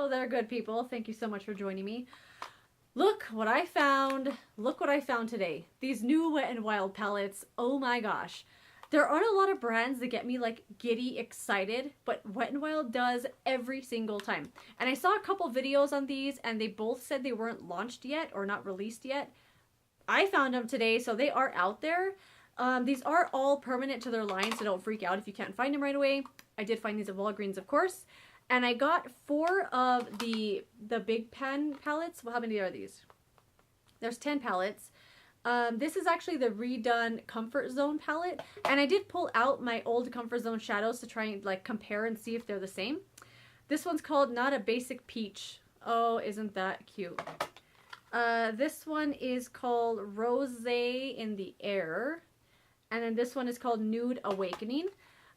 Hello there, good people. Thank you so much for joining me. Look what I found. Look what I found today. These new Wet n Wild palettes. Oh my gosh. There aren't a lot of brands that get me like giddy excited, but Wet n Wild does every single time. And I saw a couple videos on these and they both said they weren't launched yet or not released yet. I found them today, so they are out there. These are all permanent to their line, so don't freak out if you can't find them right away. I did find these at Walgreens, of course. And I got 4 of the big pan palettes. Well, how many are these? There's 10 palettes. This is actually the redone Comfort Zone palette. And I did pull out my old Comfort Zone shadows to try and like compare and see if they're the same. This one's called Not a Basic Peach. Oh, isn't that cute? This one is called Rosé in the Air. And then this one is called Nude Awakening.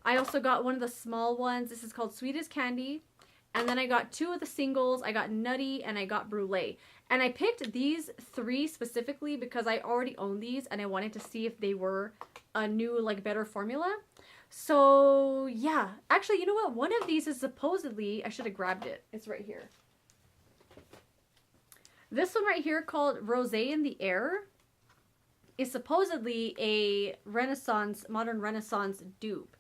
I also got one of the small ones. This is called Sweet as Candy. And then I got 2 of the singles. I got Nutty and I got Brulee. And I picked these 3 specifically because I already own these and I wanted to see if they were a new, like, better formula. So, yeah. Actually, you know what? One of these is supposedly, I should have grabbed it. It's right here. This one right here called Rosé in the Air is supposedly a modern Renaissance dupe.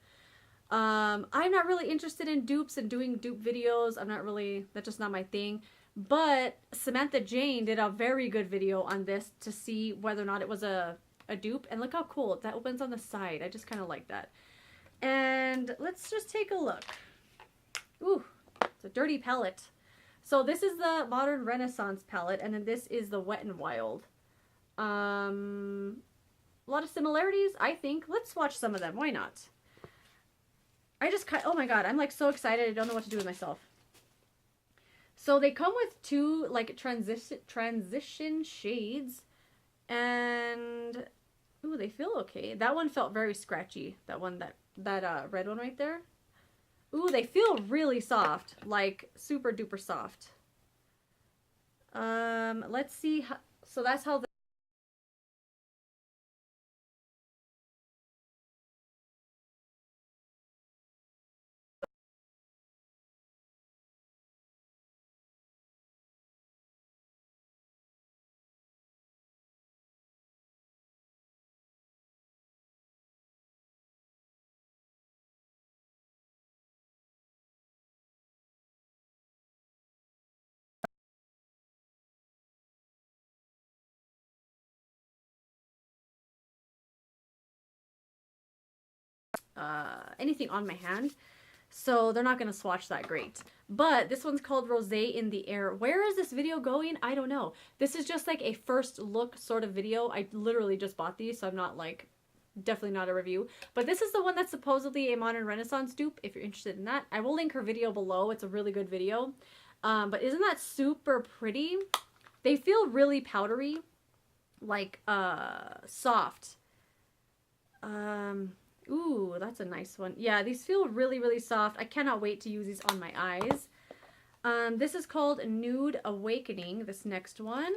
I'm not really interested in dupes and doing dupe videos. That's just not my thing. But Samantha Jane did a very good video on this to see whether or not it was a dupe. And look how cool. That opens on the side. I just kind of like that. And let's just take a look. Ooh, it's a dirty palette. So this is the Modern Renaissance palette. And then this is the Wet n Wild. A lot of similarities, I think. Let's swatch some of them. Why not? Oh my god, I'm like so excited. I don't know what to do with myself. So they come with 2 like transition shades, and ooh, they feel okay. That one felt very scratchy. That red one right there. Ooh, they feel really soft, like super duper soft. Let's see how, so that's how anything on my hand, so they're not gonna swatch that great. But this one's called Rosé in the Air. Where is this video going? I don't know. This is just like a first look sort of video. I literally just bought these, so I'm not like, definitely not a review. But this is the one that's supposedly a Modern Renaissance dupe, if you're interested in that. I will link her video below. It's a really good video. But isn't that super pretty? They feel really powdery, like soft. Ooh, that's a nice one. Yeah, these feel really, really soft. I cannot wait to use these on my eyes. This is called Nude Awakening, this next one.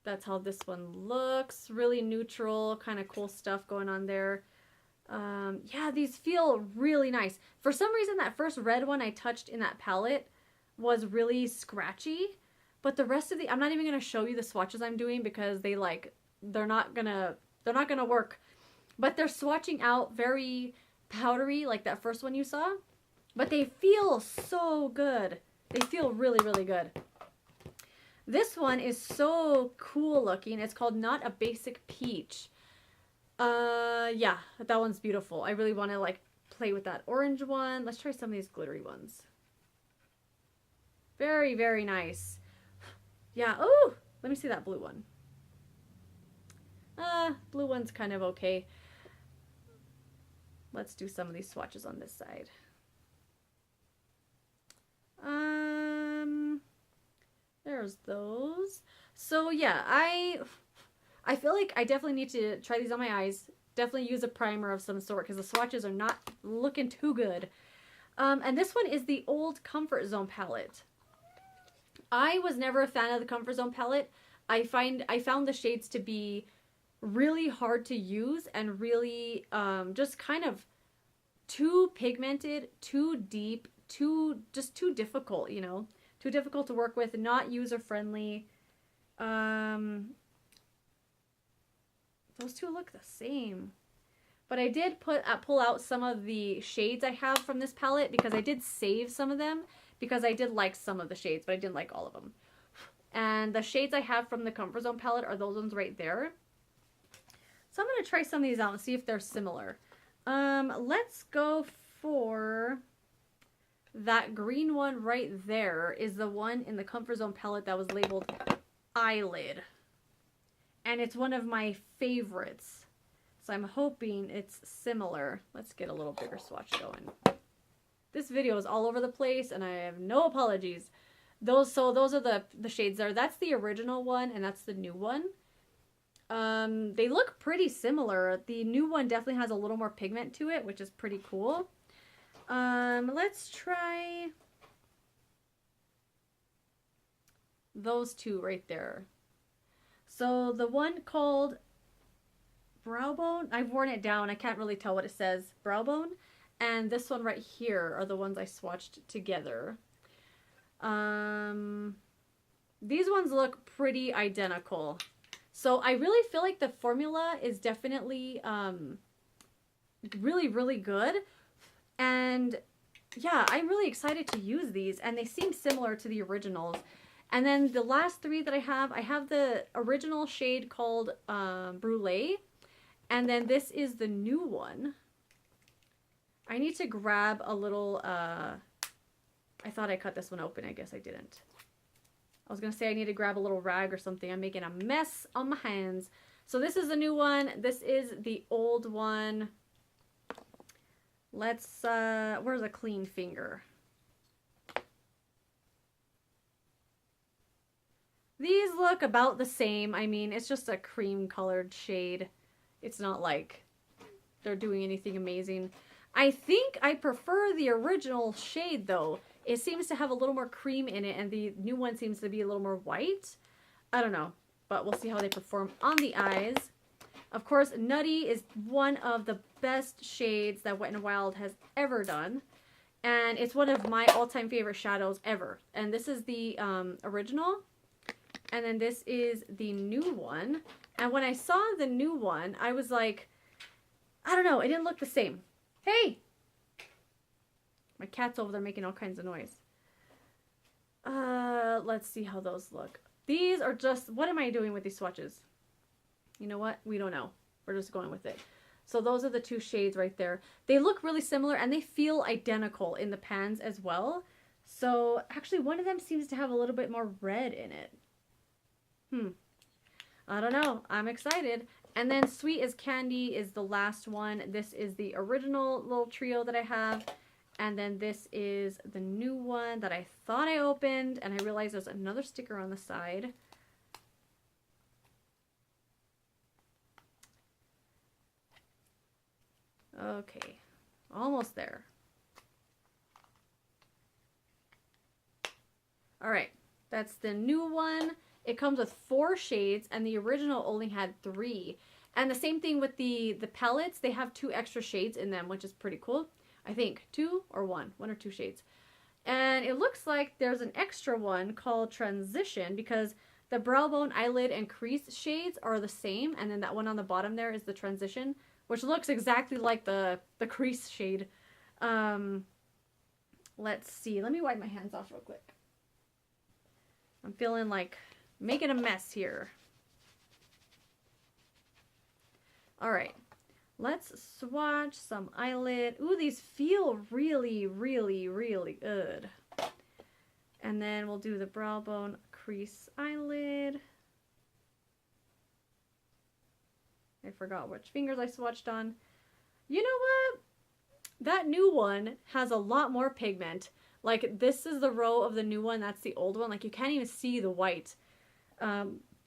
That's how this one looks. Really neutral, kind of cool stuff going on there. Yeah, these feel really nice. For some reason, that first red one I touched in that palette was really scratchy. But the rest of I'm not even going to show you the swatches I'm doing because they're not gonna work. But they're swatching out very powdery, like that first one you saw. But they feel so good. They feel really, really good. This one is so cool looking. It's called Not a Basic Peach. Yeah, that one's beautiful. I really want to like play with that orange one. Let's try some of these glittery ones. Very, very nice. Yeah, oh, let me see that blue one. Blue one's kind of okay. Let's do some of these swatches on this side. There's those. So yeah, I feel like I definitely need to try these on my eyes. Definitely use a primer of some sort because the swatches are not looking too good. And this one is the old Comfort Zone palette. I was never a fan of the Comfort Zone palette. I found the shades to be really hard to use and really just kind of too pigmented, too deep, just too difficult, you know, too difficult to work with, not user friendly. Those two look the same. But I did pull out some of the shades I have from this palette because I did save some of them because I did like some of the shades, but I didn't like all of them. And the shades I have from the Comfort Zone palette are those ones right there. So I'm going to try some of these out and see if they're similar. Let's go for that green one right there is the one in the Comfort Zone palette that was labeled Eyelid. And it's one of my favorites. So I'm hoping it's similar. Let's get a little bigger swatch going. This video is all over the place and I have no apologies. Those are the shades there. That's the original one and that's the new one. They look pretty similar. The new one definitely has a little more pigment to it, which is pretty cool. Let's try those two right there. So the one called Browbone, I've worn it down. I can't really tell what it says. Browbone. And this one right here are the ones I swatched together. These ones look pretty identical. So I really feel like the formula is definitely really, really good. And yeah, I'm really excited to use these. And they seem similar to the originals. And then the last three that I have the original shade called Brulee. And then this is the new one. I need to grab a little, I thought I cut this one open. I guess I didn't. I was going to say I need to grab a little rag or something. I'm making a mess on my hands. So this is the new one. This is the old one. Let's, where's a clean finger? These look about the same. I mean, it's just a cream colored shade. It's not like they're doing anything amazing. I think I prefer the original shade though. It seems to have a little more cream in it and the new one seems to be a little more white. I don't know, but we'll see how they perform on the eyes. Of course, Nutty is one of the best shades that Wet n Wild has ever done. And it's one of my all-time favorite shadows ever. And this is the original. And then this is the new one. And when I saw the new one, I was like, I don't know, it didn't look the same. Hey! My cat's over there making all kinds of noise. Let's see how those look. These are just, what am I doing with these swatches? You know what? We don't know. We're just going with it. So those are the two shades right there. They look really similar and they feel identical in the pans as well. So actually one of them seems to have a little bit more red in it. I don't know. I'm excited. And then Sweet as Candy is the last one. This is the original little trio that I have. And then this is the new one that I thought I opened. And I realized there's another sticker on the side. Okay. Almost there. Alright. That's the new one. It comes with 4 shades, and the original only had 3. And the same thing with the palettes. They have 2 extra shades in them, which is pretty cool. I think 2 or 1 or 2 shades. And it looks like there's an extra one called Transition because the Browbone, Eyelid, and Crease shades are the same. And then that one on the bottom there is the Transition, which looks exactly like the Crease shade. Let's see. Let me wipe my hands off real quick. I'm feeling like making a mess here. Alright, let's swatch some eyelid. Ooh, these feel really, really, really good. And then we'll do the Browbone Crease Eyelid. I forgot which fingers I swatched on. You know what? That new one has a lot more pigment. Like, this is the row of the new one. That's the old one. Like, you can't even see the white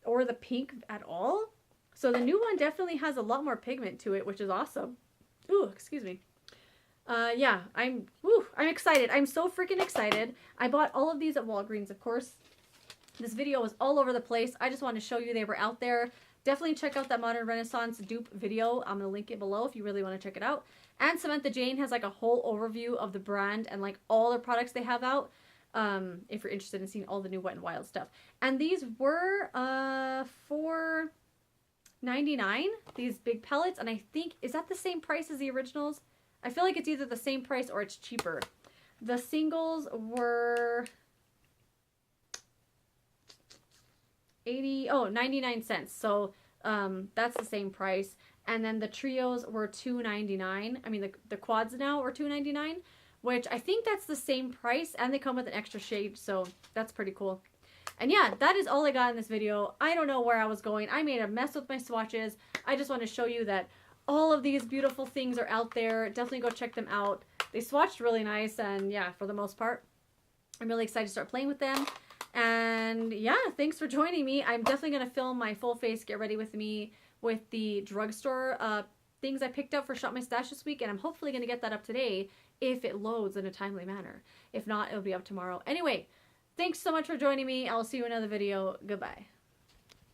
or the pink at all. So the new one definitely has a lot more pigment to it, which is awesome. Ooh, excuse me. Yeah, I'm excited. I'm so freaking excited. I bought all of these at Walgreens, of course. This video was all over the place. I just wanted to show you they were out there. Definitely check out that Modern Renaissance dupe video. I'm going to link it below if you really want to check it out. And Samantha Jane has like a whole overview of the brand and like all the products they have out. If you're interested in seeing all the new Wet n Wild stuff. And these were $4.99, these big pellets, and I think, is that the same price as the originals? I feel like it's either the same price or it's cheaper. The singles were 99 cents. So that's the same price. And then the trios were $2.99. I mean, the quads now are $2.99, which I think that's the same price, and they come with an extra shade, so that's pretty cool. And yeah, that is all I got in this video. I don't know where I was going. I made a mess with my swatches. I just want to show you that all of these beautiful things are out there. Definitely go check them out. They swatched really nice, and yeah, for the most part, I'm really excited to start playing with them. And yeah, thanks for joining me. I'm definitely going to film my full face Get Ready With Me with the drugstore things I picked up for Shop My Stash this week, and I'm hopefully going to get that up today if it loads in a timely manner. If not, it'll be up tomorrow. Anyway, thanks so much for joining me. I'll see you in another video. Goodbye.